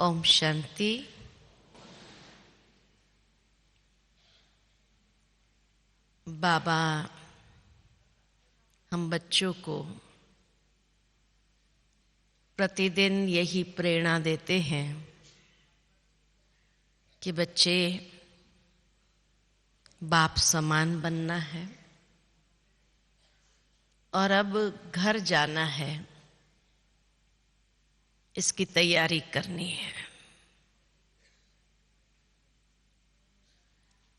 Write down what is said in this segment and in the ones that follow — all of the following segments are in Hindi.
ओम शांति। बाबा हम बच्चों को प्रतिदिन यही प्रेरणा देते हैं कि बच्चे बाप समान बनना है और अब घर जाना है, इसकी तैयारी करनी है।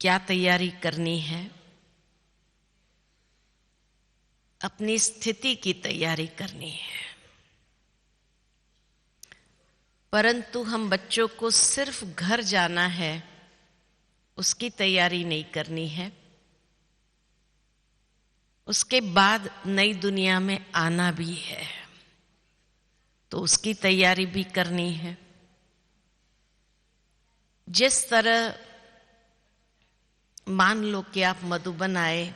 क्या तैयारी करनी है? अपनी स्थिति की तैयारी करनी है। परंतु हम बच्चों को सिर्फ घर जाना है उसकी तैयारी नहीं करनी है। उसके बाद नई दुनिया में आना भी है तो उसकी तैयारी भी करनी है। जिस तरह मान लो कि आप मधुबन आए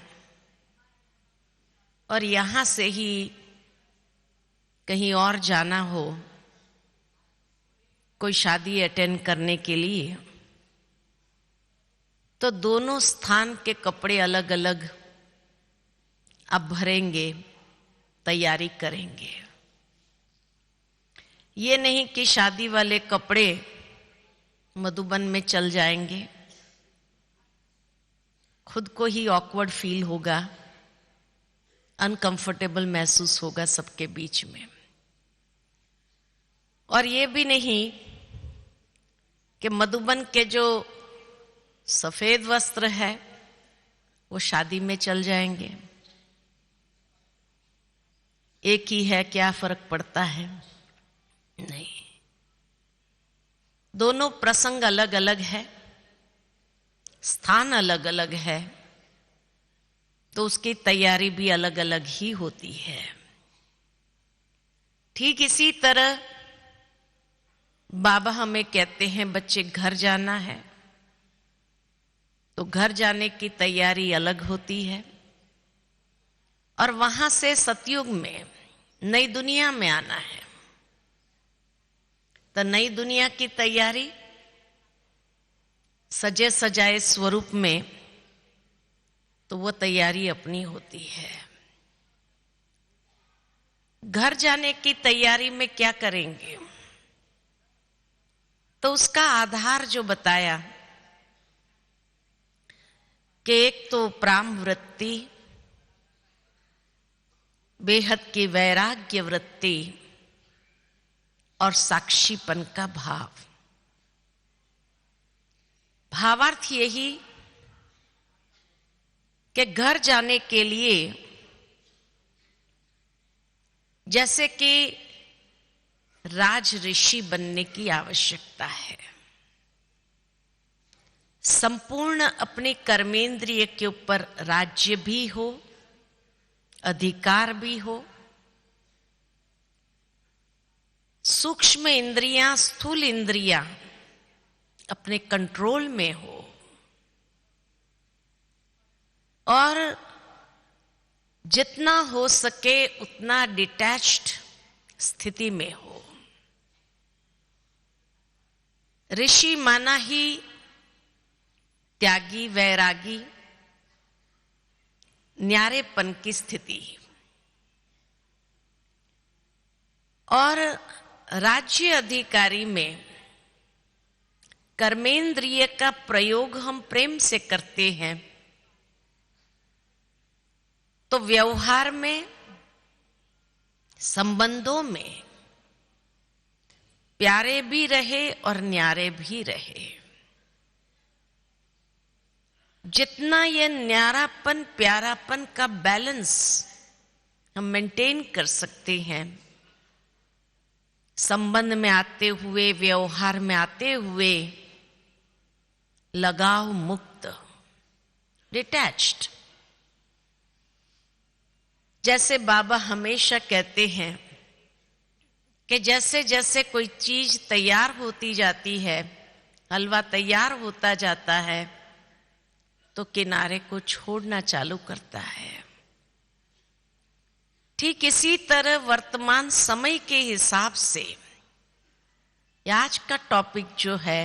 और यहां से ही कहीं और जाना हो, कोई शादी अटेंड करने के लिए, तो दोनों स्थान के कपड़े अलग अलग आप भरेंगे, तैयारी करेंगे। ये नहीं कि शादी वाले कपड़े मधुबन में चल जाएंगे, खुद को ही ऑकवर्ड फील होगा, अनकंफर्टेबल महसूस होगा सबके बीच में। और ये भी नहीं कि मधुबन के जो सफेद वस्त्र है वो शादी में चल जाएंगे। एक ही है, क्या फर्क पड़ता है? नहीं, दोनों प्रसंग अलग अलग है, स्थान अलग अलग है, तो उसकी तैयारी भी अलग अलग ही होती है। ठीक इसी तरह बाबा हमें कहते हैं बच्चे घर जाना है तो घर जाने की तैयारी अलग होती है, और वहां से सतयुग में नई दुनिया में आना है तो नई दुनिया की तैयारी सजे सजाए स्वरूप में, तो वो तैयारी अपनी होती है। घर जाने की तैयारी में क्या करेंगे? तो उसका आधार जो बताया कि एक तो प्राम वृत्ति, बेहद की वैराग्य वृत्ति और साक्षीपन का भाव। भावार्थ यही कि घर जाने के लिए जैसे कि राज ऋषि बनने की आवश्यकता है, संपूर्ण अपने कर्मेंद्रिय के ऊपर राज्य भी हो, अधिकार भी हो, सूक्ष्म इंद्रियां, स्थूल इंद्रियां अपने कंट्रोल में हो, और जितना हो सके उतना डिटैच्ड स्थिति में हो। ऋषि माना ही त्यागी, वैरागी, न्यारेपन की स्थिति। और राज्य अधिकारी में कर्मेंद्रिय का प्रयोग हम प्रेम से करते हैं तो व्यवहार में, संबंधों में प्यारे भी रहे और न्यारे भी रहे। जितना ये न्यारापन, प्यारापन का बैलेंस हम मेंटेन कर सकते हैं, संबंध में आते हुए, व्यवहार में आते हुए, लगाव मुक्त, डिटैच्ड। जैसे बाबा हमेशा कहते हैं कि जैसे जैसे कोई चीज तैयार होती जाती है, हलवा तैयार होता जाता है, तो किनारे को छोड़ना चालू करता है। ठीक इसी तरह वर्तमान समय के हिसाब से कि आज का टॉपिक जो है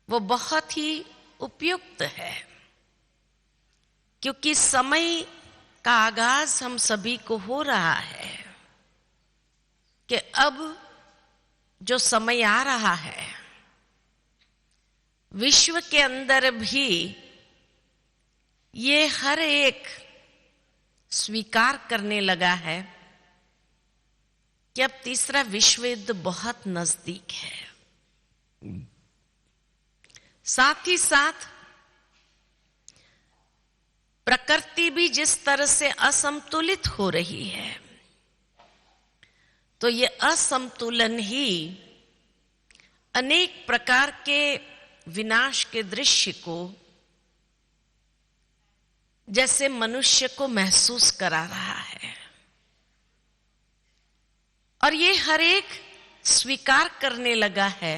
वो बहुत ही उपयुक्त है, क्योंकि समय का आगाज हम सभी को हो रहा है कि अब जो समय आ रहा है, विश्व के अंदर भी ये हर एक स्वीकार करने लगा है कि अब तीसरा विश्व युद्ध बहुत नजदीक है। साथ ही साथ प्रकृति भी जिस तरह से असंतुलित हो रही है, तो ये असंतुलन ही अनेक प्रकार के विनाश के दृश्य को जैसे मनुष्य को महसूस करा रहा है। और ये हर एक स्वीकार करने लगा है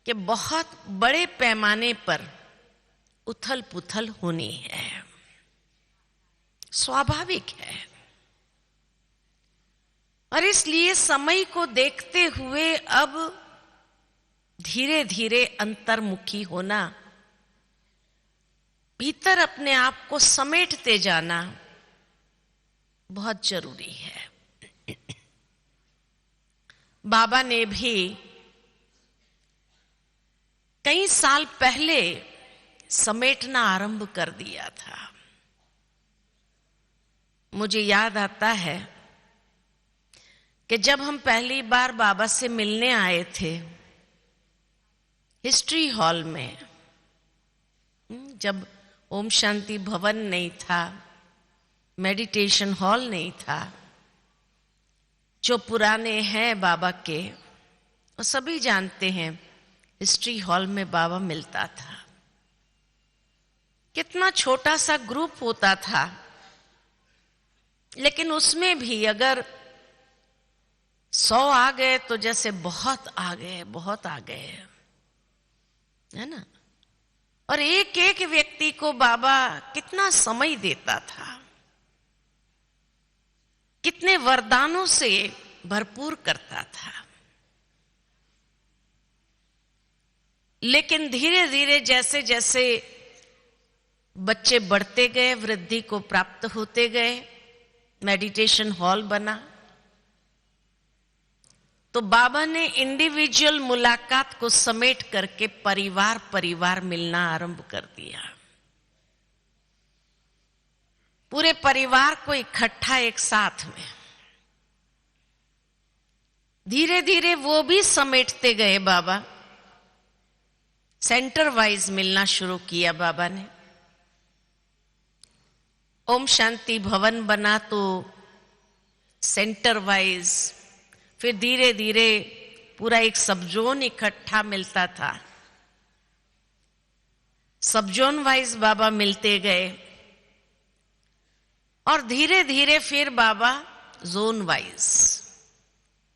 कि बहुत बड़े पैमाने पर उथल पुथल होनी है, स्वाभाविक है। और इसलिए समय को देखते हुए अब धीरे धीरे अंतर्मुखी होना, भीतर अपने आप को समेटते जाना बहुत जरूरी है। बाबा ने भी कई साल पहले समेटना आरंभ कर दिया था। मुझे याद आता है कि जब हम पहली बार बाबा से मिलने आए थे हिस्ट्री हॉल में, जब ओम शांति भवन नहीं था, मेडिटेशन हॉल नहीं था, जो पुराने हैं बाबा के वो सभी जानते हैं, हिस्ट्री हॉल में बाबा मिलता था। कितना छोटा सा ग्रुप होता था, लेकिन उसमें भी अगर 100 आ गए तो जैसे बहुत आ गए, बहुत आ गए, है ना। और एक एक व्यक्ति को बाबा कितना समय देता था, कितने वरदानों से भरपूर करता था। लेकिन धीरे धीरे जैसे जैसे बच्चे बढ़ते गए, वृद्धि को प्राप्त होते गए, मेडिटेशन हॉल बना, तो बाबा ने इंडिविजुअल मुलाकात को समेट करके परिवार परिवार मिलना आरंभ कर दिया। पूरे परिवार को इकट्ठा एक साथ में धीरे धीरे वो भी समेटते गए बाबा। सेंटर वाइज मिलना शुरू किया बाबा ने। ओम शांति भवन बना तो सेंटर वाइज, फिर धीरे धीरे पूरा एक सब जोन इकट्ठा मिलता था। सब जोन वाइज बाबा मिलते गए और धीरे धीरे फिर बाबा जोन वाइज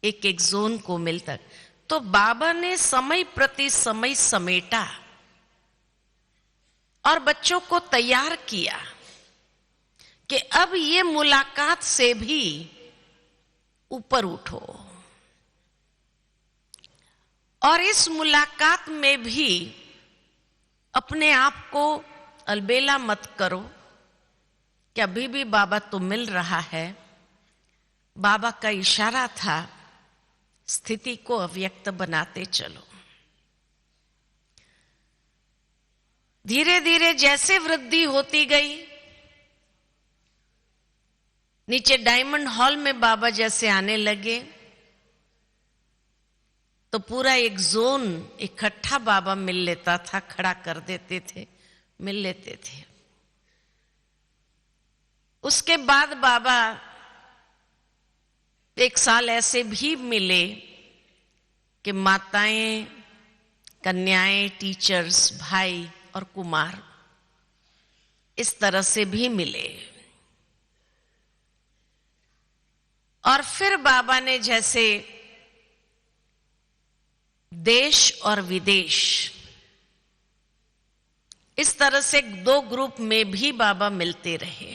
एक एक जोन को मिलता। तो बाबा ने समय प्रति समय समेटा और बच्चों को तैयार किया कि अब ये मुलाकात से भी ऊपर उठो और इस मुलाकात में भी अपने आप को अलबेला मत करो कि अभी भी बाबा तो मिल रहा है। बाबा का इशारा था, स्थिति को अव्यक्त बनाते चलो। धीरे धीरे जैसे वृद्धि होती गई, नीचे डायमंड हॉल में बाबा जैसे आने लगे, तो पूरा एक जोन इकट्ठा बाबा मिल लेता था, खड़ा कर देते थे, मिल लेते थे। उसके बाद बाबा एक साल ऐसे भी मिले कि माताएं, कन्याएं, टीचर्स, भाई और कुमार इस तरह से भी मिले। और फिर बाबा ने जैसे देश और विदेश इस तरह से 2 ग्रुप में भी बाबा मिलते रहे,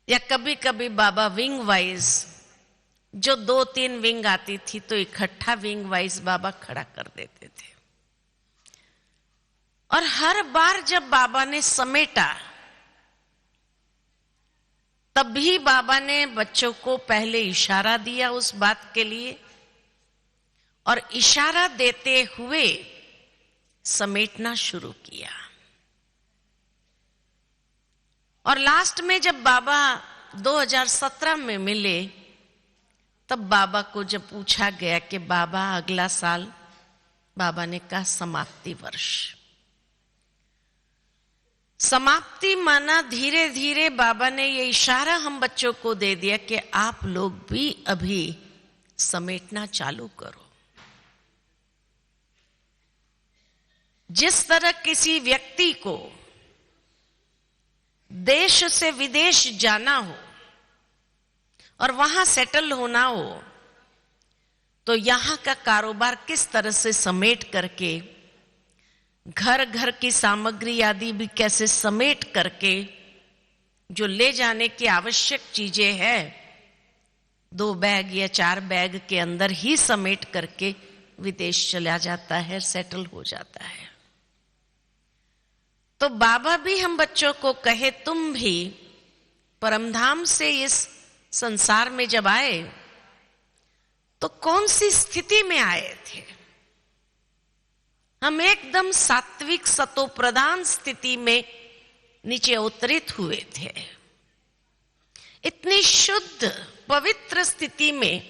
या कभी कभी बाबा विंग वाइज जो 2-3 विंग आती थी तो इकट्ठा विंग वाइज बाबा खड़ा कर देते थे। और हर बार जब बाबा ने समेटा, तब भी बाबा ने बच्चों को पहले इशारा दिया उस बात के लिए, और इशारा देते हुए समेटना शुरू किया। और लास्ट में जब बाबा 2017 में मिले, तब बाबा को जब पूछा गया कि बाबा अगला साल, बाबा ने कहा समाप्ति वर्ष। समाप्ति माना धीरे धीरे बाबा ने ये इशारा हम बच्चों को दे दिया कि आप लोग भी अभी समेटना चालू करो। जिस तरह किसी व्यक्ति को देश से विदेश जाना हो और वहां सेटल होना हो, तो यहां का कारोबार किस तरह से समेट करके, घर घर की सामग्री आदि भी कैसे समेट करके, जो ले जाने की आवश्यक चीजें हैं 2 बैग या 4 बैग के अंदर ही समेट करके विदेश चला जाता है, सेटल हो जाता है। तो बाबा भी हम बच्चों को कहे, तुम भी परमधाम से इस संसार में जब आए तो कौन सी स्थिति में आए थे? हम एकदम सात्विक सतोप्रधान स्थिति में नीचे अवतरित हुए थे। इतनी शुद्ध पवित्र स्थिति में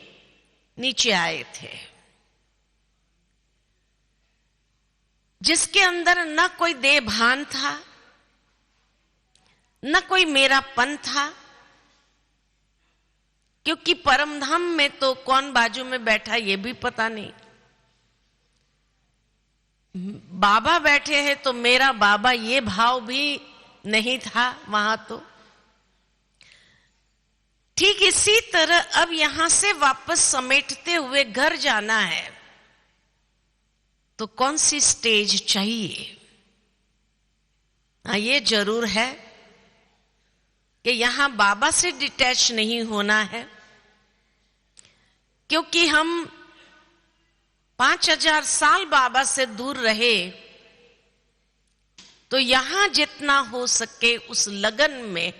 नीचे आए थे, जिसके अंदर न कोई देहभान था, न कोई मेरापन था, क्योंकि परमधाम में तो कौन बाजू में बैठा ये भी पता नहीं। बाबा बैठे हैं तो मेरा बाबा, ये भाव भी नहीं था वहां। तो ठीक इसी तरह अब यहां से वापस समेटते हुए घर जाना है, तो कौन सी स्टेज चाहिए? हाँ, ये जरूर है कि यहां बाबा से डिटैच नहीं होना है, क्योंकि हम 5000 साल बाबा से दूर रहे, तो यहां जितना हो सके उस लगन में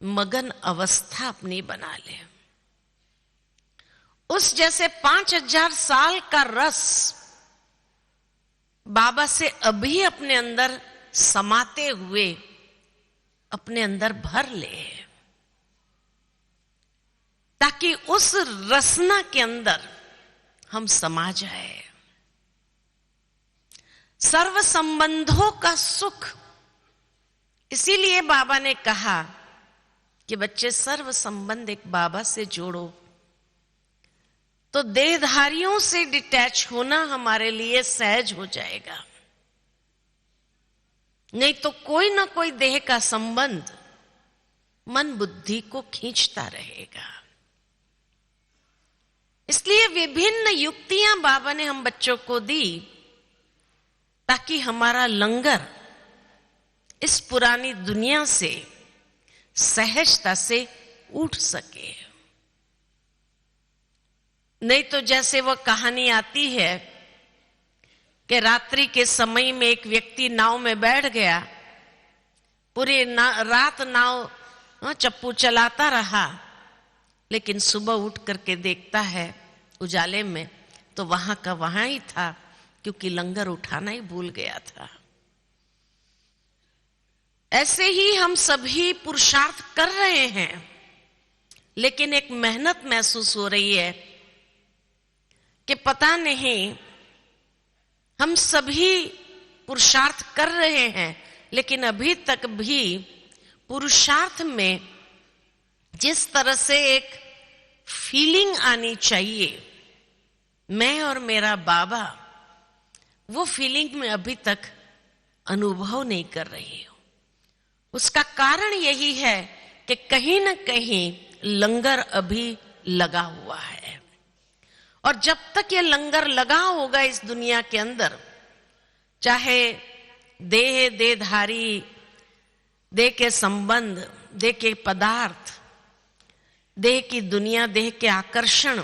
मगन अवस्था अपनी बना ले। उस जैसे 5000 साल का रस बाबा से अभी अपने अंदर समाते हुए अपने अंदर भर ले, ताकि उस रसना के अंदर हम समा जाए। सर्व संबंधों का सुख, इसीलिए बाबा ने कहा कि बच्चे सर्व संबंध एक बाबा से जोड़ो, तो देहधारियों से डिटैच होना हमारे लिए सहज हो जाएगा। नहीं तो कोई ना कोई देह का संबंध मन बुद्धि को खींचता रहेगा। इसलिए विभिन्न युक्तियां बाबा ने हम बच्चों को दी, ताकि हमारा लंगर इस पुरानी दुनिया से सहजता से उठ सके। नहीं तो जैसे वह कहानी आती है कि रात्रि के समय में एक व्यक्ति नाव में बैठ गया, पूरी रात नाव चप्पू चलाता रहा, लेकिन सुबह उठ करके देखता है उजाले में तो वहां का वहां ही था, क्योंकि लंगर उठाना ही भूल गया था। ऐसे ही हम सभी पुरुषार्थ कर रहे हैं, लेकिन एक मेहनत महसूस हो रही है कि पता नहीं, हम सभी पुरुषार्थ कर रहे हैं, लेकिन अभी तक भी पुरुषार्थ में जिस तरह से एक फीलिंग आनी चाहिए, मैं और मेरा बाबा, वो फीलिंग में अभी तक अनुभव नहीं कर रही हूं। उसका कारण यही है कि कहीं ना कहीं लंगर अभी लगा हुआ है, और जब तक ये लंगर लगा होगा इस दुनिया के अंदर, चाहे देहधारी, देह के संबंध, देह के पदार्थ, देह की दुनिया, देह के आकर्षण,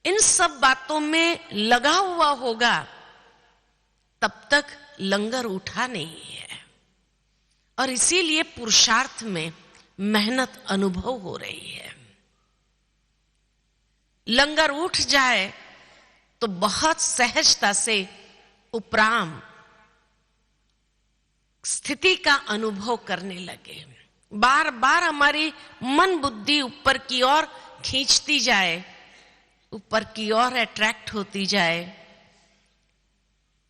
इन सब बातों में लगा हुआ होगा, तब तक लंगर उठा नहीं है। और इसीलिए पुरुषार्थ में मेहनत अनुभव हो रही है। लंगर उठ जाए तो बहुत सहजता से उपराम स्थिति का अनुभव करने लगे। बार बार हमारी मन बुद्धि ऊपर की ओर खींचती जाए, ऊपर की ओर अट्रैक्ट होती जाए।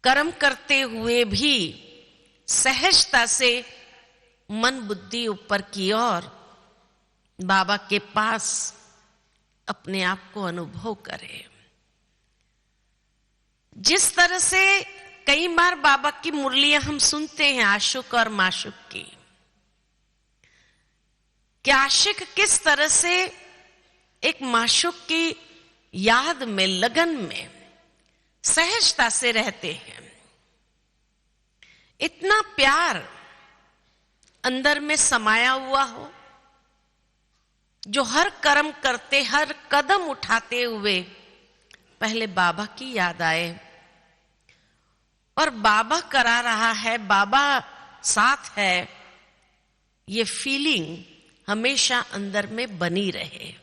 कर्म करते हुए भी सहजता से मन बुद्धि ऊपर की ओर बाबा के पास अपने आप को अनुभव करे। जिस तरह से कई बार बाबा की मुरलियां हम सुनते हैं आशिक और माशुक की, कि आशिक किस तरह से एक माशुक की याद में, लगन में सहजता से रहते हैं। इतना प्यार अंदर में समाया हुआ हो, जो हर कर्म करते, हर कदम उठाते हुए पहले बाबा की याद आए, और बाबा करा रहा है, बाबा साथ है, ये फीलिंग हमेशा अंदर में बनी रहे।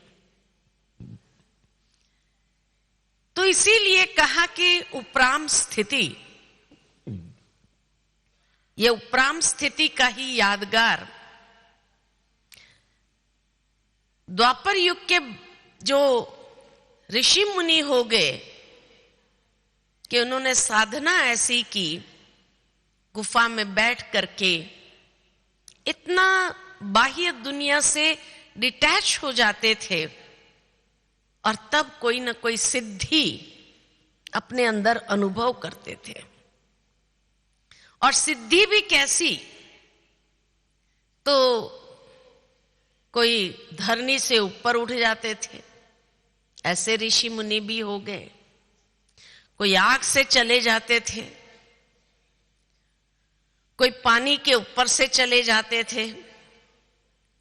तो इसीलिए कहा कि उपराम स्थिति, ये उपराम स्थिति का ही यादगार द्वापर युग के जो ऋषि मुनि हो गए कि उन्होंने साधना ऐसी की, गुफा में बैठ करके इतना बाह्य दुनिया से डिटैच हो जाते थे, और तब कोई ना कोई सिद्धि अपने अंदर अनुभव करते थे। और सिद्धि भी कैसी, तो कोई धरनी से ऊपर उठ जाते थे, ऐसे ऋषि मुनि भी हो गए। कोई आग से चले जाते थे, कोई पानी के ऊपर से चले जाते थे,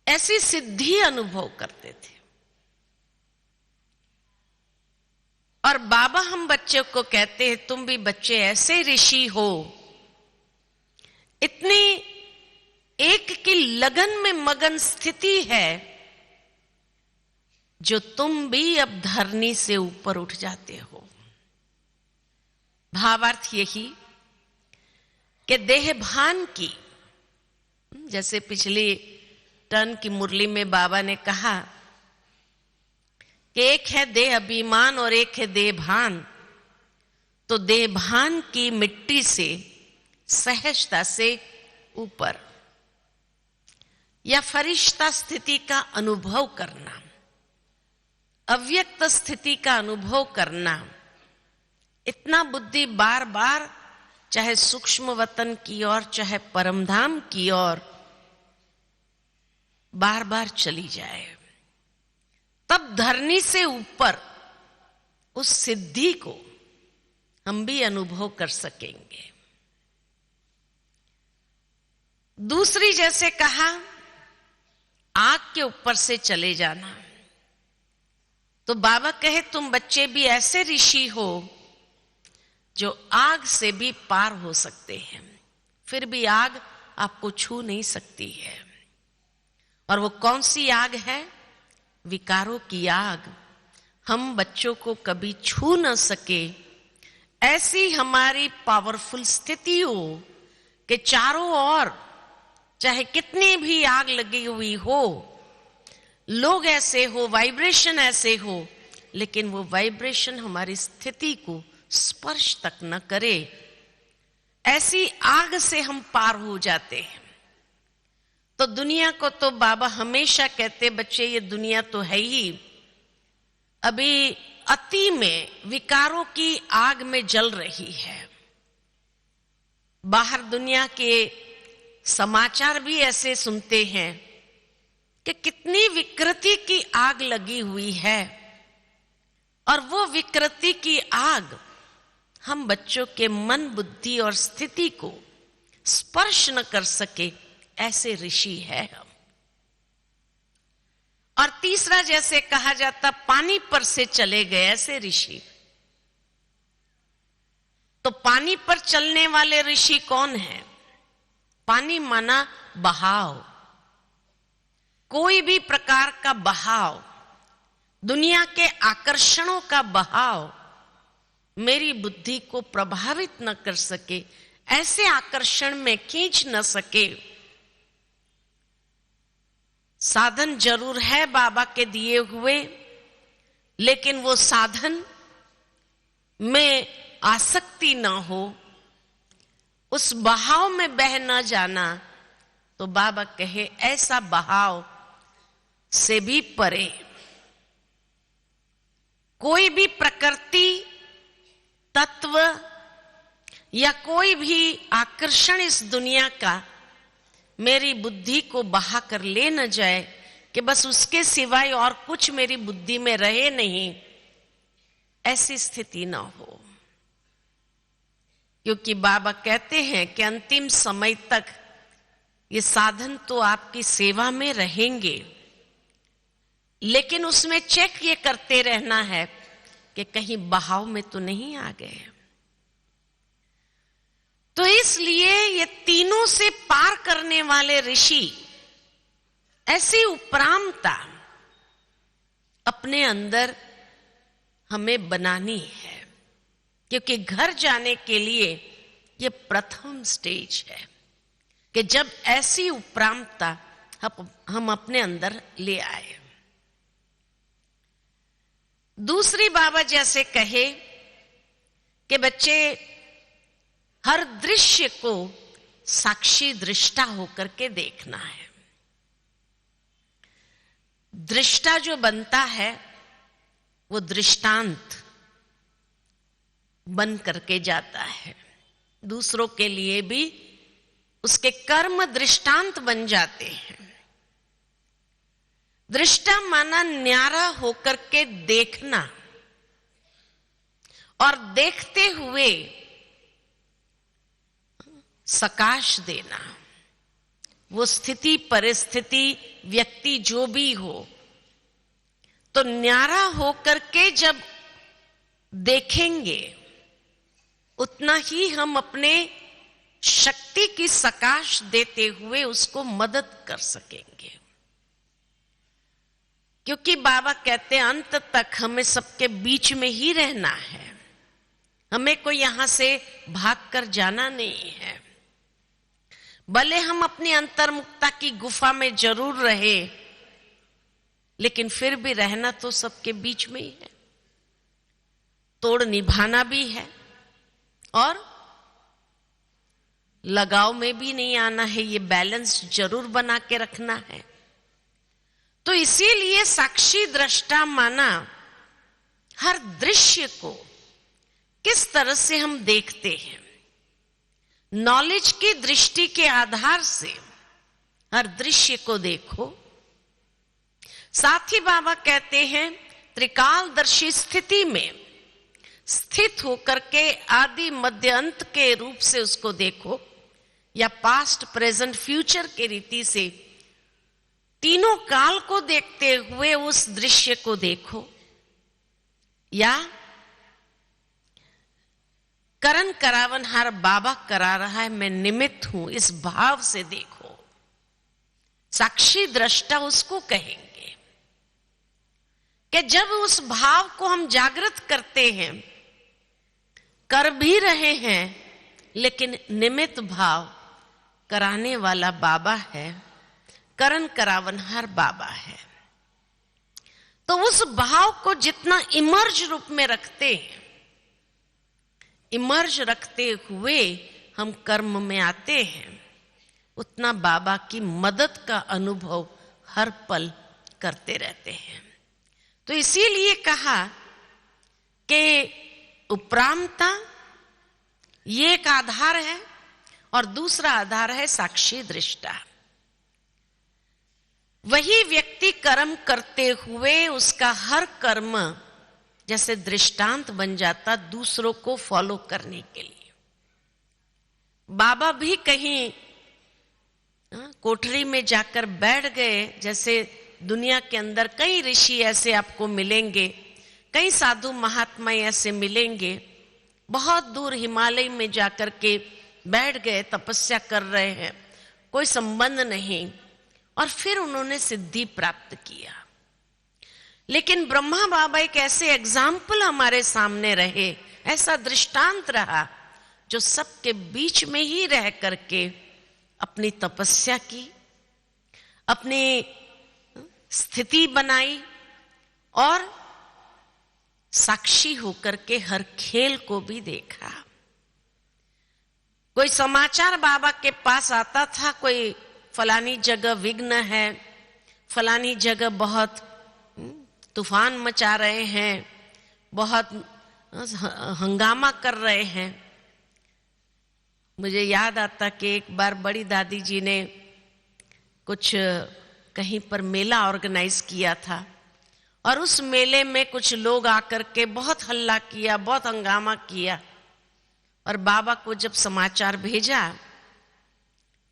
ऐसी सिद्धि अनुभव करते थे। और बाबा हम बच्चों को कहते हैं, तुम भी बच्चे ऐसे ऋषि हो, इतनी एक की लगन में मगन स्थिति है, जो तुम भी अब धरनी से ऊपर उठ जाते हो। भावार्थ यही कि देह भान की, जैसे पिछली टर्न की मुरली में बाबा ने कहा कि एक है देह अभिमान और एक है देह भान, तो देह भान की मिट्टी से सहजता से ऊपर या फरिश्ता स्थिति का अनुभव करना, अव्यक्त स्थिति का अनुभव करना, इतना बुद्धि बार बार चाहे सूक्ष्म वतन की ओर चाहे परमधाम की ओर बार बार चली जाए, तब धरनी से ऊपर उस सिद्धि को हम भी अनुभव कर सकेंगे। दूसरी, जैसे कहा आग के ऊपर से चले जाना, तो बाबा कहे तुम बच्चे भी ऐसे ऋषि हो जो आग से भी पार हो सकते हैं, फिर भी आग आपको छू नहीं सकती है। और वो कौन सी आग है? विकारों की आग। हम बच्चों को कभी छू न सके, ऐसी हमारी पावरफुल स्थिति हो कि चारों ओर चाहे कितनी भी आग लगी हुई हो, लोग ऐसे हो, वाइब्रेशन ऐसे हो, लेकिन वो वाइब्रेशन हमारी स्थिति को स्पर्श तक न करे, ऐसी आग से हम पार हो जाते हैं। तो दुनिया को तो बाबा हमेशा कहते, बच्चे ये दुनिया तो है ही अभी अति में विकारों की आग में जल रही है। बाहर दुनिया के समाचार भी ऐसे सुनते हैं कि कितनी विकृति की आग लगी हुई है, और वो विकृति की आग हम बच्चों के मन, बुद्धि और स्थिति को स्पर्श न कर सके, ऐसे ऋषि है हम। और तीसरा, जैसे कहा जाता पानी पर से चले गए ऐसे ऋषि। तो पानी पर चलने वाले ऋषि कौन है? पानी माना बहाव, कोई भी प्रकार का बहाव, दुनिया के आकर्षणों का बहाव मेरी बुद्धि को प्रभावित न कर सके, ऐसे आकर्षण में खींच न सके। साधन जरूर है बाबा के दिए हुए, लेकिन वो साधन में आसक्ति ना हो, उस बहाव में बह न जाना। तो बाबा कहे ऐसा बहाव से भी परे। कोई भी प्रकृति तत्व या कोई भी आकर्षण इस दुनिया का मेरी बुद्धि को बहा कर ले न जाए कि बस उसके सिवाय और कुछ मेरी बुद्धि में रहे नहीं, ऐसी स्थिति ना हो। क्योंकि बाबा कहते हैं कि अंतिम समय तक ये साधन तो आपकी सेवा में रहेंगे, लेकिन उसमें चेक ये करते रहना है कि कहीं बहाव में तो नहीं आ गए। तो इसलिए ये तीनों से पार करने वाले ऋषि, ऐसी उपरामता अपने अंदर हमें बनानी है। क्योंकि घर जाने के लिए ये प्रथम स्टेज है कि जब ऐसी उपरामता हम अपने अंदर ले आए। दूसरी बाबा जैसे कहे कि बच्चे हर दृश्य को साक्षी दृष्टा होकर के देखना है। दृष्टा जो बनता है वो दृष्टांत बन करके जाता है, दूसरों के लिए भी उसके कर्म दृष्टांत बन जाते हैं। दृष्टा माना न्यारा होकर के देखना और देखते हुए सकाश देना। वो स्थिति परिस्थिति व्यक्ति जो भी हो, तो न्यारा होकर के जब देखेंगे उतना ही हम अपने शक्ति की सकाश देते हुए उसको मदद कर सकेंगे। क्योंकि बाबा कहते हैं अंत तक हमें सबके बीच में ही रहना है, हमें कोई यहां से भाग कर जाना नहीं है। भले हम अपनी अंतर्मुक्ता की गुफा में जरूर रहे, लेकिन फिर भी रहना तो सबके बीच में ही है। तोड़ निभाना भी है और लगाव में भी नहीं आना है, ये बैलेंस जरूर बना के रखना है। तो इसीलिए साक्षी दृष्टा माना हर दृश्य को किस तरह से हम देखते हैं, नॉलेज की दृष्टि के आधार से हर दृश्य को देखो। साथ ही बाबा कहते हैं त्रिकालदर्शी स्थिति में स्थित होकर के आदि मध्य अंत के रूप से उसको देखो, या पास्ट प्रेजेंट फ्यूचर के रीति से तीनों काल को देखते हुए उस दृश्य को देखो, या करन करावनहार बाबा करा रहा है, मैं निमित्त हूं, इस भाव से देखो। साक्षी दृष्टा उसको कहेंगे कि जब उस भाव को हम जागृत करते हैं, कर भी रहे हैं, लेकिन निमित्त भाव कराने वाला बाबा है, करन करावनहार बाबा है। तो उस भाव को जितना इमर्ज रूप में रखते हैं, इमर्ज रखते हुए हम कर्म में आते हैं, उतना बाबा की मदद का अनुभव हर पल करते रहते हैं। तो इसीलिए कहा कि उपरामता ये एक आधार है और दूसरा आधार है साक्षी दृष्टा। वही व्यक्ति कर्म करते हुए उसका हर कर्म जैसे दृष्टांत बन जाता दूसरों को फॉलो करने के लिए। बाबा भी कहीं कोठरी में जाकर बैठ गए, जैसे दुनिया के अंदर कई ऋषि ऐसे आपको मिलेंगे, कई साधु महात्मा ऐसे मिलेंगे, बहुत दूर हिमालय में जाकर के बैठ गए, तपस्या कर रहे हैं, कोई संबंध नहीं, और फिर उन्होंने सिद्धि प्राप्त किया। लेकिन ब्रह्मा बाबा एक ऐसे एग्जाम्पल हमारे सामने रहे, ऐसा दृष्टांत रहा, जो सबके बीच में ही रह करके अपनी तपस्या की, अपनी स्थिति बनाई और साक्षी होकर के हर खेल को भी देखा। कोई समाचार बाबा के पास आता था, कोई फलानी जगह विघ्न है, फलानी जगह बहुत तूफान मचा रहे हैं, बहुत हंगामा कर रहे हैं। मुझे याद आता कि एक बार बड़ी दादी जी ने कुछ कहीं पर मेला ऑर्गेनाइज किया था, और उस मेले में कुछ लोग आकर के बहुत हल्ला किया, बहुत हंगामा किया, और बाबा को जब समाचार भेजा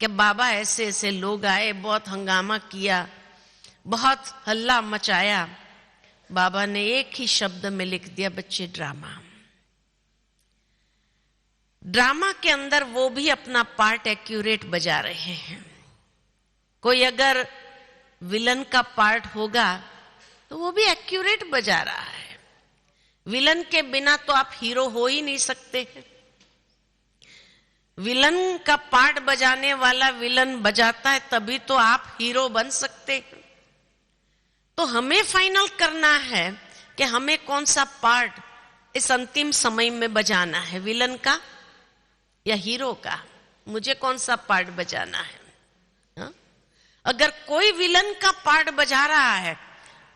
कि बाबा ऐसे ऐसे लोग आए, बहुत हंगामा किया, बहुत हल्ला मचाया, बाबा ने एक ही शब्द में लिख दिया, बच्चे ड्रामा। ड्रामा के अंदर वो भी अपना पार्ट एक्यूरेट बजा रहे हैं। कोई अगर विलन का पार्ट होगा तो वो भी एक्यूरेट बजा रहा है। विलन के बिना तो आप हीरो हो ही नहीं सकते हैं। विलन का पार्ट बजाने वाला विलन बजाता है तभी तो आप हीरो बन सकते हैं। तो हमें फाइनल करना है कि हमें कौन सा पार्ट इस अंतिम समय में बजाना है, विलन का या हीरो का। मुझे कौन सा पार्ट बजाना है? हा? अगर कोई विलन का पार्ट बजा रहा है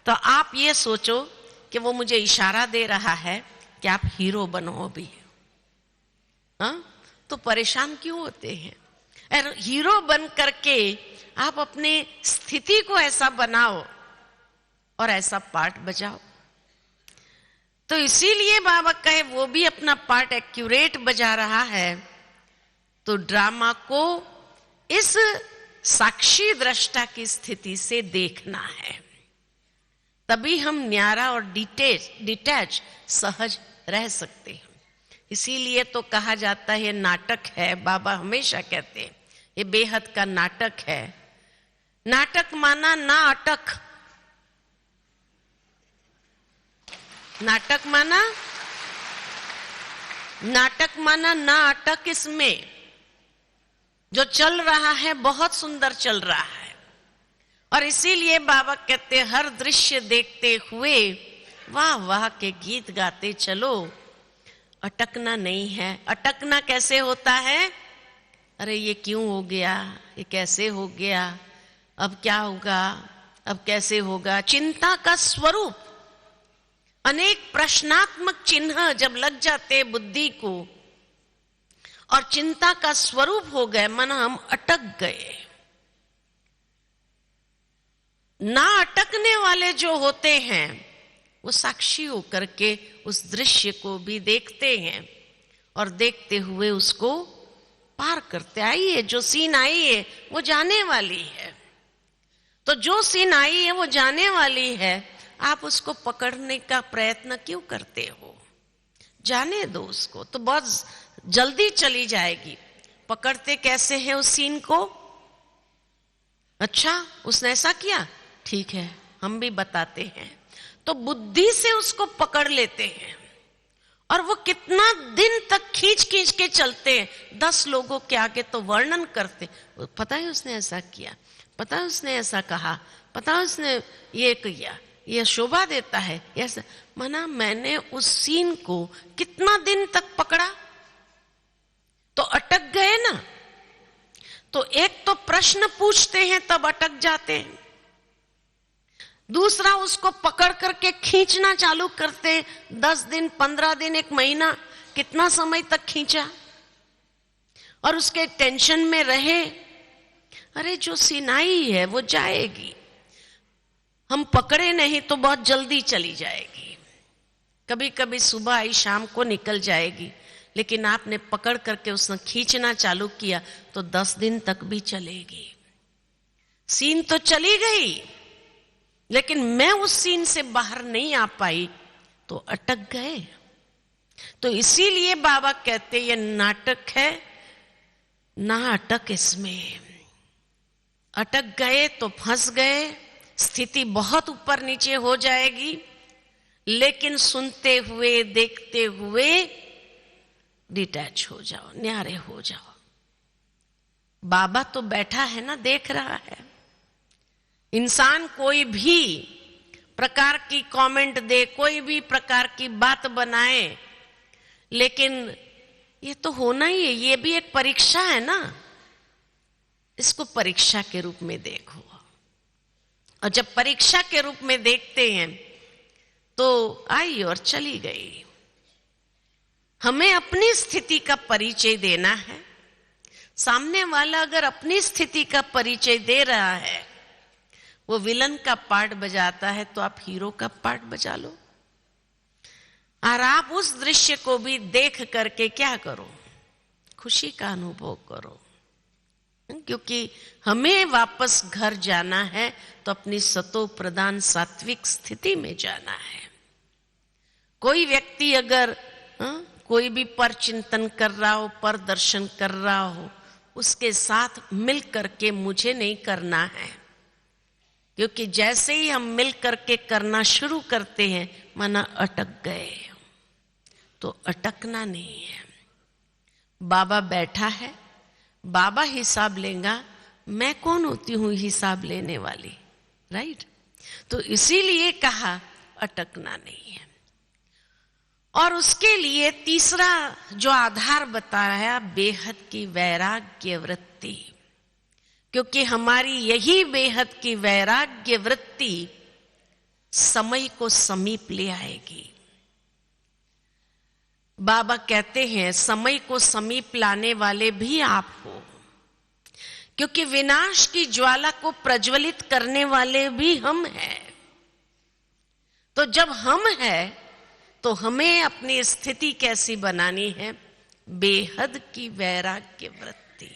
तो आप ये सोचो कि वो मुझे इशारा दे रहा है कि आप हीरो बनो अभी। हा? तो परेशान क्यों होते हैं? और हीरो बन करके आप अपने स्थिति को ऐसा बनाओ और ऐसा पार्ट बजाओ। तो इसीलिए बाबा कहे वो भी अपना पार्ट एक्यूरेट बजा रहा है। तो ड्रामा को इस साक्षी दृष्टा की स्थिति से देखना है, तभी हम न्यारा और डिटैच सहज रह सकते हैं। इसीलिए तो कहा जाता है ये नाटक है। बाबा हमेशा कहते हैं ये बेहद का नाटक है। नाटक माना ना अटक, नाटक माना ना अटक। इसमें जो चल रहा है बहुत सुंदर चल रहा है, और इसीलिए बाबा कहते हर दृश्य देखते हुए वाह वाह के गीत गाते चलो, अटकना नहीं है। अटकना कैसे होता है? अरे ये क्यों हो गया, ये कैसे हो गया, अब क्या होगा, अब कैसे होगा। चिंता का स्वरूप, अनेक प्रश्नात्मक चिन्ह जब लग जाते बुद्धि को और चिंता का स्वरूप हो गए, मन हम अटक गए। ना अटकने वाले जो होते हैं वो साक्षी होकर के उस दृश्य को भी देखते हैं और देखते हुए उसको पार करते। आइए जो सीन आई है वो जाने वाली है, तो जो सीन आई है वो जाने वाली है, आप उसको पकड़ने का प्रयत्न क्यों करते हो? जाने दो उसको, तो बहुत जल्दी चली जाएगी। पकड़ते कैसे हैं उस सीन को? अच्छा उसने ऐसा किया, ठीक है हम भी बताते हैं। तो बुद्धि से उसको पकड़ लेते हैं और वो कितना दिन तक खींच खींच के चलते हैं। 10 लोगों के आगे तो वर्णन करते, पता है उसने ऐसा किया, पता है उसने ऐसा कहा, पता है उसने ये किया, ये शोभा देता है ऐसा। माना मैंने उस सीन को कितना दिन तक पकड़ा, तो अटक गए ना। तो एक तो प्रश्न पूछते हैं तब अटक जाते हैं, दूसरा उसको पकड़ करके खींचना चालू करते। 10 दिन 15 दिन 1 महीना, कितना समय तक खींचा और उसके टेंशन में रहे। अरे जो सिनाई है वो जाएगी, हम पकड़े नहीं तो बहुत जल्दी चली जाएगी। कभी कभी सुबह आई शाम को निकल जाएगी, लेकिन आपने पकड़ करके उसने खींचना चालू किया तो 10 दिन तक भी चलेगी। सीन तो चली गई लेकिन मैं उस सीन से बाहर नहीं आ पाई तो अटक गए। तो इसीलिए बाबा कहते ये नाटक है, ना अटक इसमें। अटक गए तो फंस गए, स्थिति बहुत ऊपर नीचे हो जाएगी, लेकिन सुनते हुए देखते हुए डिटैच हो जाओ, न्यारे हो जाओ। बाबा तो बैठा है ना, देख रहा है। इंसान कोई भी प्रकार की कमेंट दे, कोई भी प्रकार की बात बनाए, लेकिन ये तो होना ही है, ये भी एक परीक्षा है ना। इसको परीक्षा के रूप में देखो, और जब परीक्षा के रूप में देखते हैं तो आई और चली गई। हमें अपनी स्थिति का परिचय देना है। सामने वाला अगर अपनी स्थिति का परिचय दे रहा है, वो विलन का पार्ट बजाता है, तो आप हीरो का पार्ट बजा लो। और आप उस दृश्य को भी देख करके क्या करो, खुशी का अनुभव करो। क्योंकि हमें वापस घर जाना है तो अपनी सतो प्रधान सात्विक स्थिति में जाना है। कोई व्यक्ति अगर कोई भी पर चिंतन कर रहा हो, पर दर्शन कर रहा हो, उसके साथ मिल करके मुझे नहीं करना है। क्योंकि जैसे ही हम मिल करके करना शुरू करते हैं, माना अटक गए। तो अटकना नहीं है। बाबा बैठा है, बाबा हिसाब लेगा, मैं कौन होती हूं हिसाब लेने वाली, राइट। तो इसीलिए कहा अटकना नहीं है। और उसके लिए तीसरा जो आधार बताया, बेहद की वैराग्य वृत्ति। क्योंकि हमारी यही बेहद की वैराग्य वृत्ति समय को समीप ले आएगी। बाबा कहते हैं समय को समीप लाने वाले भी आप हो, क्योंकि विनाश की ज्वाला को प्रज्वलित करने वाले भी हम हैं। तो जब हम हैं तो हमें अपनी स्थिति कैसी बनानी है, बेहद की वैराग्य वृत्ति।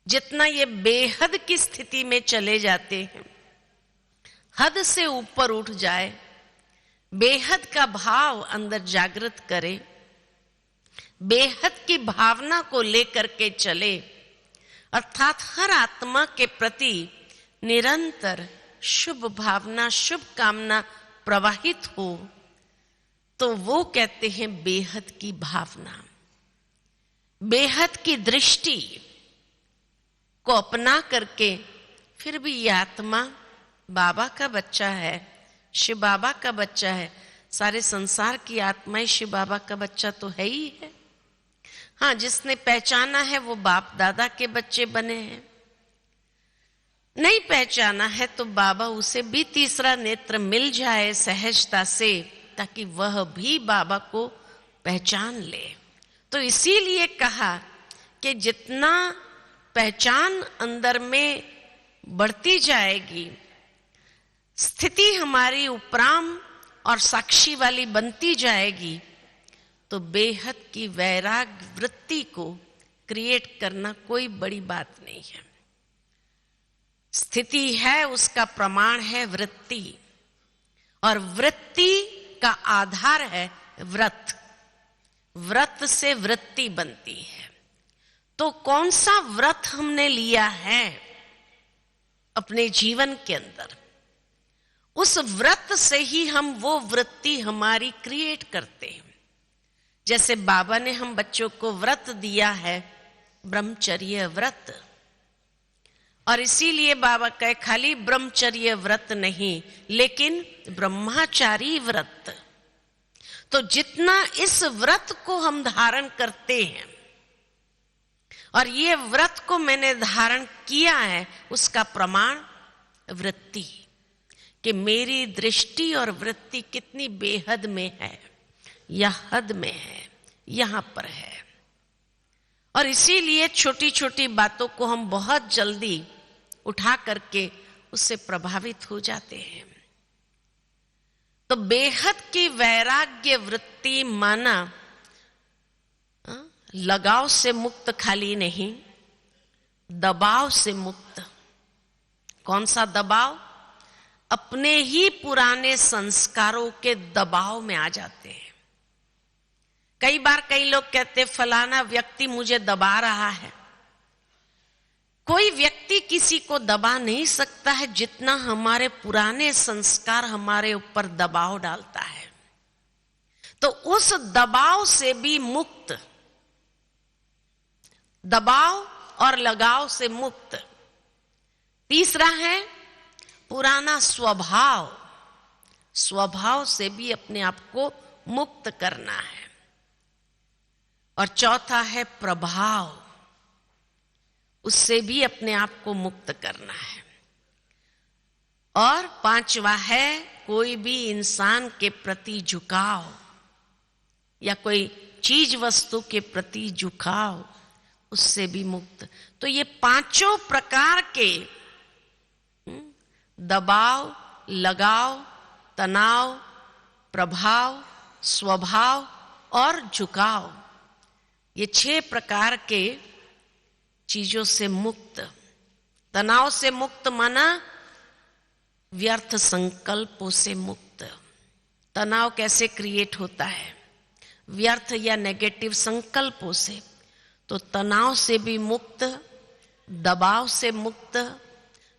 जितना ये बेहद की स्थिति में चले जाते हैं, हद से ऊपर उठ जाए, बेहद का भाव अंदर जागृत करे, बेहद की भावना को लेकर के चले, अर्थात हर आत्मा के प्रति निरंतर शुभ भावना, शुभ कामना प्रवाहित हो, तो वो कहते हैं बेहद की भावना। बेहद की दृष्टि को अपना करके फिर भी ये आत्मा बाबा का बच्चा है, शिव बाबा का बच्चा है। सारे संसार की आत्माएं शिव बाबा का बच्चा तो है ही है। हाँ, जिसने पहचाना है वो बाप दादा के बच्चे बने हैं। नहीं पहचाना है तो बाबा उसे भी तीसरा नेत्र मिल जाए सहजता से, ताकि वह भी बाबा को पहचान ले। तो इसीलिए कहा कि जितना पहचान अंदर में बढ़ती जाएगी, स्थिति हमारी उपराम और साक्षी वाली बनती जाएगी, तो बेहद की वैराग्य वृत्ति को क्रिएट करना कोई बड़ी बात नहीं है। स्थिति है, उसका प्रमाण है वृत्ति, और वृत्ति का आधार है व्रत। व्रत से वृत्ति बनती है। तो कौन सा व्रत हमने लिया है अपने जीवन के अंदर, उस व्रत से ही हम वो वृत्ति हमारी क्रिएट करते हैं। जैसे बाबा ने हम बच्चों को व्रत दिया है, ब्रह्मचर्य व्रत, और इसीलिए बाबा कहे खाली ब्रह्मचर्य व्रत नहीं, लेकिन ब्रह्मचारी व्रत। तो जितना इस व्रत को हम धारण करते हैं, और ये व्रत को मैंने धारण किया है, उसका प्रमाण वृत्ति, कि मेरी दृष्टि और वृत्ति कितनी बेहद में है, या हद में है, यहां पर है। और इसीलिए छोटी छोटी बातों को हम बहुत जल्दी उठा करके उससे प्रभावित हो जाते हैं। तो बेहद की वैराग्य वृत्ति माना लगाव से मुक्त खाली नहीं, दबाव से मुक्त। कौन सा दबाव? अपने ही पुराने संस्कारों के दबाव में आ जाते हैं। कई बार कई लोग कहते फलाना व्यक्ति मुझे दबा रहा है। कोई व्यक्ति किसी को दबा नहीं सकता है जितना हमारे पुराने संस्कार हमारे ऊपर दबाव डालता है। तो उस दबाव से भी मुक्त, दबाव और लगाव से मुक्त। तीसरा है पुराना स्वभाव, स्वभाव से भी अपने आप को मुक्त करना है। और चौथा है प्रभाव, उससे भी अपने आप को मुक्त करना है। और पांचवा है कोई भी इंसान के प्रति झुकाव या कोई चीज वस्तु के प्रति झुकाव, उससे भी मुक्त। तो ये पांचों प्रकार के दबाव, लगाव, तनाव, प्रभाव, स्वभाव और झुकाव, ये 6 प्रकार के चीजों से मुक्त। तनाव से मुक्त माना व्यर्थ संकल्पों से मुक्त। तनाव कैसे क्रिएट होता है? व्यर्थ या नेगेटिव संकल्पों से। तो तनाव से भी मुक्त, दबाव से मुक्त,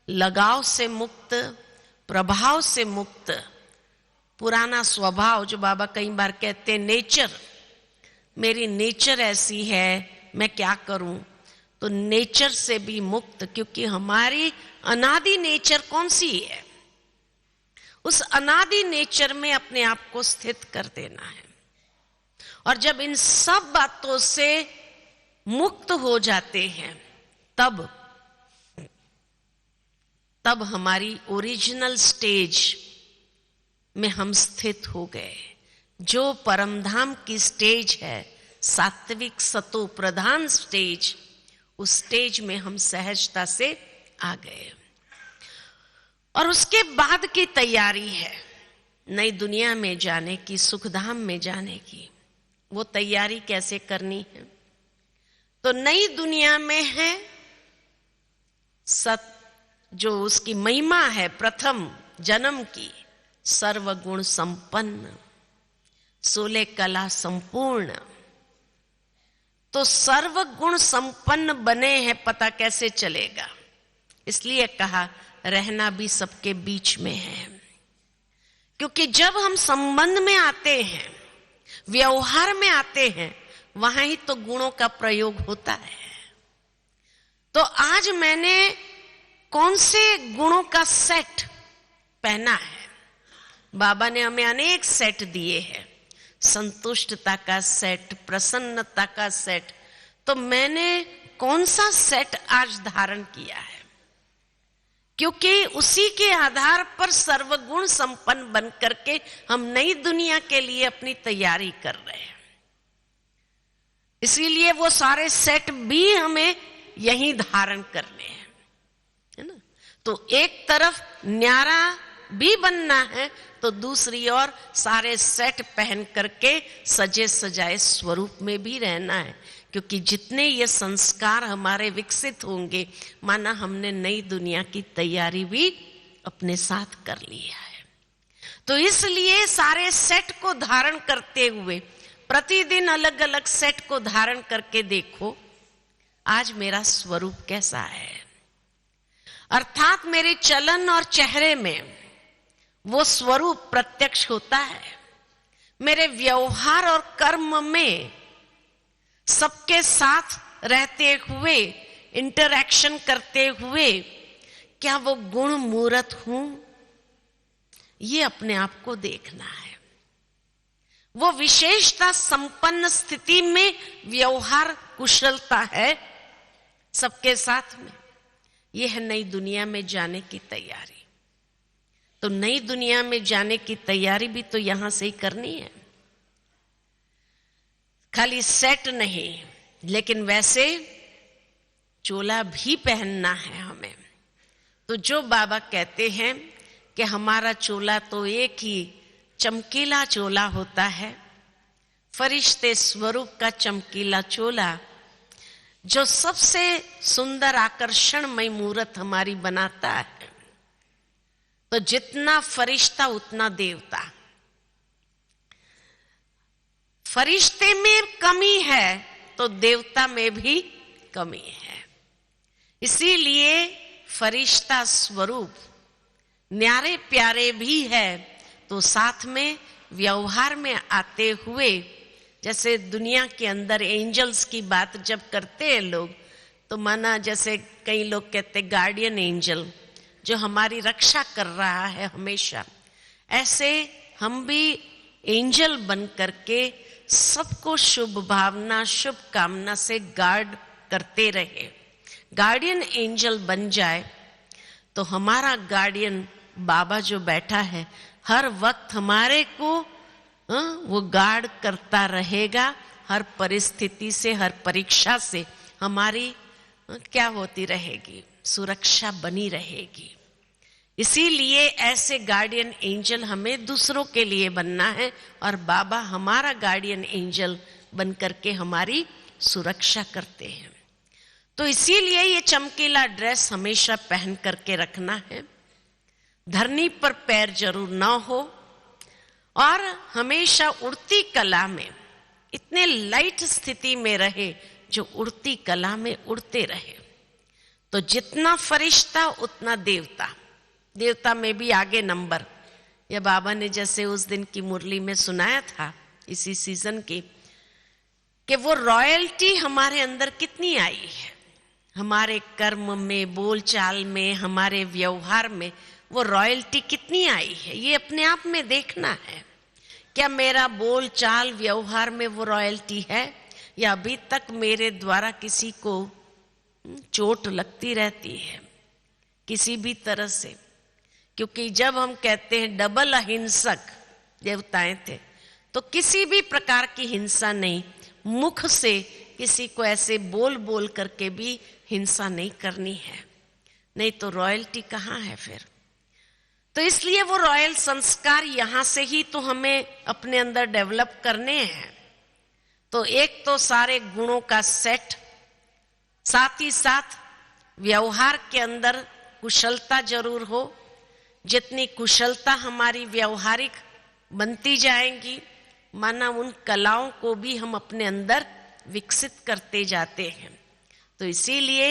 लगाव से मुक्त, प्रभाव से मुक्त। पुराना स्वभाव, जो बाबा कई बार कहते हैं नेचर, मेरी नेचर ऐसी है, मैं क्या करूं। तो नेचर से भी मुक्त, क्योंकि हमारी अनादि नेचर कौन सी है? उस अनादि नेचर में अपने आप को स्थित कर देना है। और जब इन सब बातों से मुक्त हो जाते हैं तब हमारी ओरिजिनल स्टेज में हम स्थित हो गए। जो परमधाम की स्टेज है, सात्विक सतो प्रधान स्टेज, उस स्टेज में हम सहजता से आ गए। और उसके बाद की तैयारी है नई दुनिया में जाने की, सुखधाम में जाने की। वो तैयारी कैसे करनी है? तो नई दुनिया में है सत, जो उसकी महिमा है प्रथम जन्म की, सर्वगुण संपन्न, 16 कला संपूर्ण। तो सर्वगुण संपन्न बने हैं, पता कैसे चलेगा? इसलिए कहा रहना भी सबके बीच में है। क्योंकि जब हम संबंध में आते हैं, व्यवहार में आते हैं, वहां ही तो गुणों का प्रयोग होता है। तो आज मैंने कौन से गुणों का सेट पहना है? बाबा ने हमें अनेक सेट दिए हैं, संतुष्टता का सेट, प्रसन्नता का सेट। तो मैंने कौन सा सेट आज धारण किया है? क्योंकि उसी के आधार पर सर्वगुण संपन्न बन करके हम नई दुनिया के लिए अपनी तैयारी कर रहे हैं। इसीलिए वो सारे सेट भी हमें यहीं धारण करने हैं, है ना। तो एक तरफ न्यारा भी बनना है, तो दूसरी ओर सारे सेट पहन करके सजे सजाए स्वरूप में भी रहना है। क्योंकि जितने ये संस्कार हमारे विकसित होंगे, माना हमने नई दुनिया की तैयारी भी अपने साथ कर लिया है। तो इसलिए सारे सेट को धारण करते हुए प्रतिदिन अलग अलग सेट को धारण करके देखो आज मेरा स्वरूप कैसा है। अर्थात मेरे चलन और चेहरे में वो स्वरूप प्रत्यक्ष होता है। मेरे व्यवहार और कर्म में सबके साथ रहते हुए, इंटरैक्शन करते हुए, क्या वो गुण मूर्त हूं? ये अपने आप को देखना है। वो विशेषता संपन्न स्थिति में व्यवहार कुशलता है सबके साथ में। यह है नई दुनिया में जाने की तैयारी। तो नई दुनिया में जाने की तैयारी भी तो यहां से ही करनी है, खाली सेट नहीं, लेकिन वैसे चोला भी पहनना है हमें। तो जो बाबा कहते हैं कि हमारा चोला तो एक ही चमकीला चोला होता है, फरिश्ते स्वरूप का चमकीला चोला, जो सबसे सुंदर आकर्षणमय मूर्त हमारी बनाता है। तो जितना फरिश्ता उतना देवता। फरिश्ते में कमी है तो देवता में भी कमी है। इसीलिए फरिश्ता स्वरूप न्यारे प्यारे भी है, तो साथ में व्यवहार में आते हुए, जैसे दुनिया के अंदर एंजल्स की बात जब करते हैं लोग, तो माना जैसे कई लोग कहते गार्डियन एंजल जो हमारी रक्षा कर रहा है हमेशा, ऐसे हम भी एंजल बन करके सबको शुभ भावना शुभ कामना से गार्ड करते रहे। गार्डियन एंजल बन जाए तो हमारा गार्डियन बाबा जो बैठा है हर वक्त हमारे को वो गार्ड करता रहेगा। हर परिस्थिति से, हर परीक्षा से हमारी क्या होती रहेगी, सुरक्षा बनी रहेगी। इसीलिए ऐसे गार्डियन एंजल हमें दूसरों के लिए बनना है और बाबा हमारा गार्डियन एंजल बन करके हमारी सुरक्षा करते हैं। तो इसीलिए ये चमकीला ड्रेस हमेशा पहन करके रखना है, धरनी पर पैर जरूर ना हो, और हमेशा उड़ती कला में इतने लाइट स्थिति में रहे जो उड़ती कला में उड़ते रहे। तो जितना फरिश्ता उतना देवता, देवता में भी आगे नंबर। या बाबा ने जैसे उस दिन की मुरली में सुनाया था इसी सीजन की, कि वो रॉयल्टी हमारे अंदर कितनी आई है, हमारे कर्म में, बोलचाल में, हमारे व्यवहार में वो रॉयल्टी कितनी आई है, ये अपने आप में देखना है। क्या मेरा बोल चाल व्यवहार में वो रॉयल्टी है, या अभी तक मेरे द्वारा किसी को चोट लगती रहती है किसी भी तरह से? क्योंकि जब हम कहते हैं डबल अहिंसक देवताएं थे, तो किसी भी प्रकार की हिंसा नहीं, मुख से किसी को ऐसे बोल बोल करके भी हिंसा नहीं करनी है, नहीं तो रॉयल्टी कहाँ है फिर? तो इसलिए वो रॉयल संस्कार यहां से ही तो हमें अपने अंदर डेवलप करने हैं। तो एक तो सारे गुणों का सेट, साथ ही साथ व्यवहार के अंदर कुशलता जरूर हो। जितनी कुशलता हमारी व्यवहारिक बनती जाएंगी, माना उन कलाओं को भी हम अपने अंदर विकसित करते जाते हैं। तो इसीलिए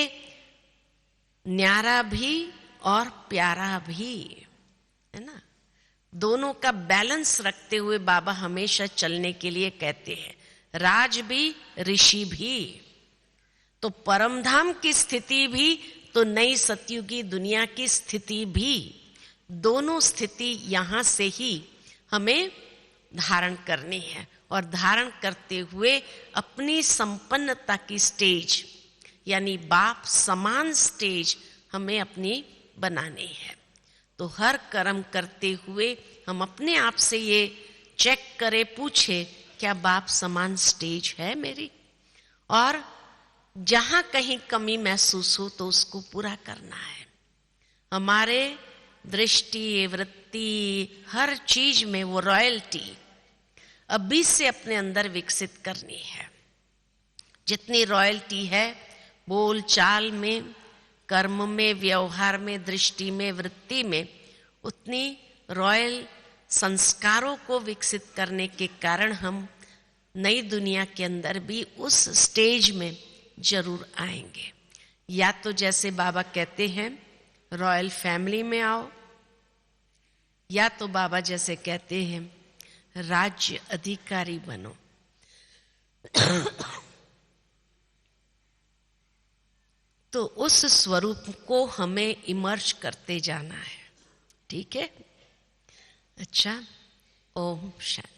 न्यारा भी और प्यारा भी, है ना, दोनों का बैलेंस रखते हुए बाबा हमेशा चलने के लिए कहते हैं। राज भी, ऋषि भी, तो परमधाम की स्थिति भी, तो नई सतयुगी दुनिया की स्थिति भी, दोनों स्थिति यहां से ही हमें धारण करनी है। और धारण करते हुए अपनी संपन्नता की स्टेज, यानी बाप समान स्टेज हमें अपनी बनानी है। तो हर कर्म करते हुए हम अपने आप से ये चेक करें, पूछे, क्या बाप समान स्टेज है मेरी? और जहां कहीं कमी महसूस हो तो उसको पूरा करना है। हमारे दृष्टि, वृत्ति, हर चीज में वो रॉयल्टी अभी से अपने अंदर विकसित करनी है। जितनी रॉयल्टी है बोल चाल में, कर्म में, व्यवहार में, दृष्टि में, वृत्ति में, उतनी रॉयल संस्कारों को विकसित करने के कारण हम नई दुनिया के अंदर भी उस स्टेज में जरूर आएंगे। या तो जैसे बाबा कहते हैं रॉयल फैमिली में आओ, या तो बाबा जैसे कहते हैं राज्य अधिकारी बनो। तो उस स्वरूप को हमें इमर्ज करते जाना है। ठीक है? अच्छा, ओम शांति।